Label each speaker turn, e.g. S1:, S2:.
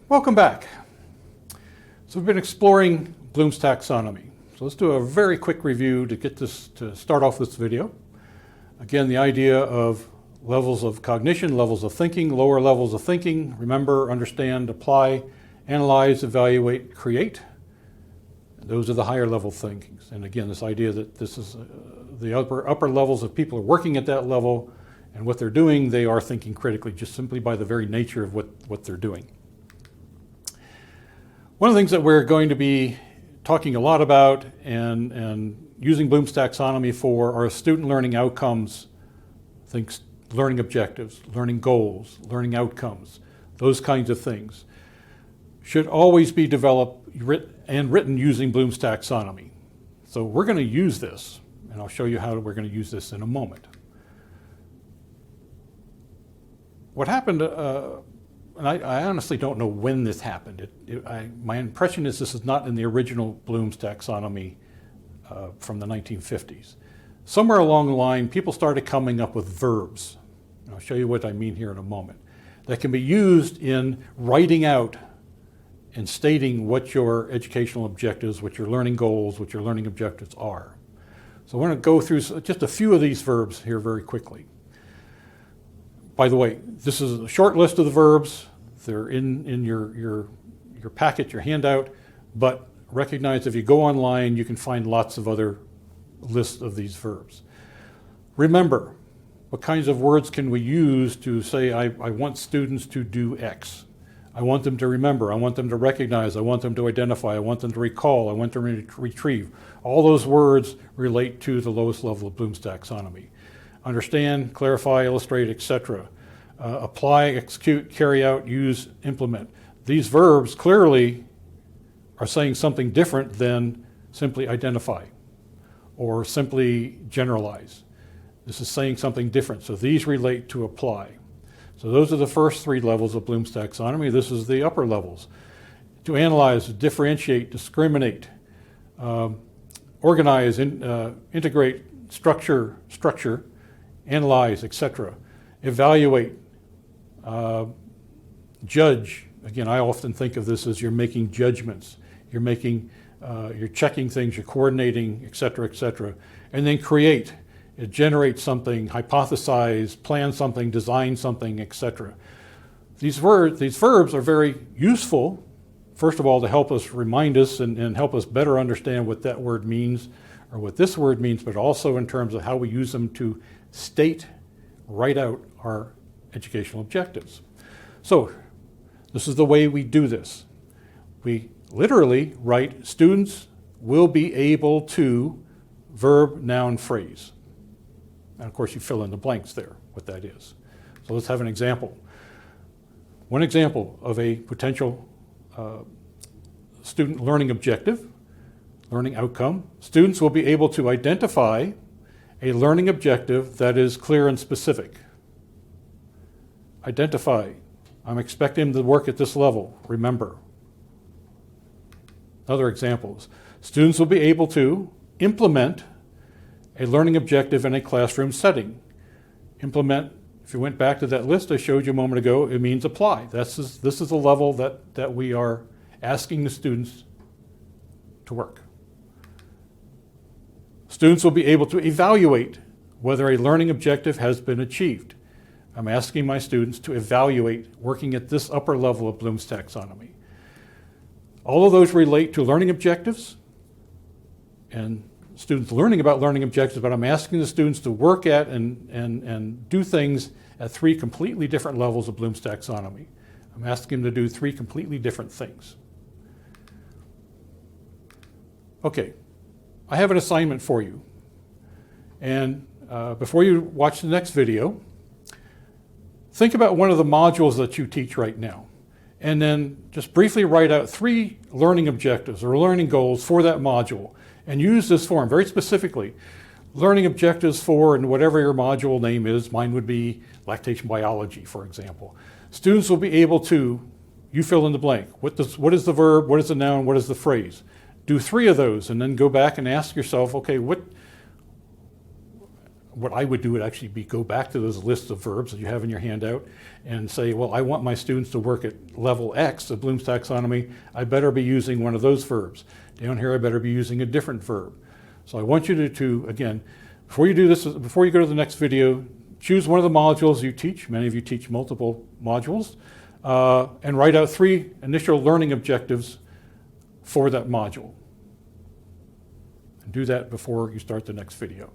S1: Welcome back. So we've been exploring Bloom's taxonomy. So let's do a very quick review to start off this video. Again, the idea of levels of cognition, levels of thinking, lower levels of thinking. Remember, understand, apply, analyze, evaluate, create. Those are the higher level thinkings. And again, this idea that this is the upper levels of people are working at that level, and what they're doing, they are thinking critically just simply by the very nature of what they're doing. One of the things that we're going to be talking a lot about and using Bloom's taxonomy for are student learning outcomes, learning objectives, learning goals, learning outcomes, those kinds of things should always be developed and written using Bloom's taxonomy. So we're going to use this, and I'll show you how we're going to use this in a moment. What happened, and I honestly don't know when this happened. My impression is this is not in the original Bloom's taxonomy from the 1950s. Somewhere along the line, people started coming up with verbs. And I'll show you what I mean here in a moment. That can be used in writing out and stating what your educational objectives, what your learning goals, what your learning objectives are. So we're going to go through just a few of these verbs here very quickly. By the way, this is a short list of the verbs. They're in your packet, your handout, but recognize if you go online, you can find lots of other lists of these verbs. Remember, what kinds of words can we use to say, I want students to do X? I want them to remember, I want them to recognize, I want them to identify, I want them to recall, I want them to retrieve. All those words relate to the lowest level of Bloom's taxonomy. Understand, clarify, illustrate, etc. Apply, execute, carry out, use, implement. These verbs clearly are saying something different than simply identify or simply generalize. This is saying something different. So these relate to apply. So those are the first three levels of Bloom's taxonomy. This is the upper levels. To analyze, differentiate, discriminate, organize, integrate, structure, analyze, etc. Evaluate, judge. Again, I often think of this as you're making judgments. You're checking things, you're coordinating, etc., etc. And then create. It generates something, hypothesize, plan something, design something, etc. These verbs are very useful, first of all, to help us remind us and help us better understand what that word means or what this word means, but also in terms of how we use them to write out our educational objectives. So this is the way we do this. We literally write students will be able to verb, noun, phrase. And of course you fill in the blanks there, what that is. So let's have an example. One example of a potential student learning objective, learning outcome. Students will be able to identify a learning objective that is clear and specific. Identify. I'm expecting them to work at this level. Remember. Other examples. Students will be able to implement a learning objective in a classroom setting. Implement, if you went back to that list I showed you a moment ago, it means apply. This is the level that we are asking the students to work. Students will be able to evaluate whether a learning objective has been achieved. I'm asking my students to evaluate working at this upper level of Bloom's taxonomy. All of those relate to learning objectives and students learning about learning objectives, but I'm asking the students to work at and do things at three completely different levels of Bloom's taxonomy. I'm asking them to do three completely different things. Okay, I have an assignment for you. And before you watch the next video, think about one of the modules that you teach right now. And then just briefly write out three learning objectives or learning goals for that module. And use this form very specifically. Learning objectives for, and whatever your module name is, mine would be lactation biology, for example. Students will be able to, you fill in the blank. What is the verb, what is the noun, what is the phrase? Do three of those and then go back and ask yourself, okay, what what I would do would actually be go back to those lists of verbs that you have in your handout and say, well, I want my students to work at level X of Bloom's taxonomy. I better be using one of those verbs. Down here, I better be using a different verb. So I want you to again, before you do this, before you go to the next video, choose one of the modules you teach. Many of you teach multiple modules, and write out 3 initial learning objectives for that module. And do that before you start the next video.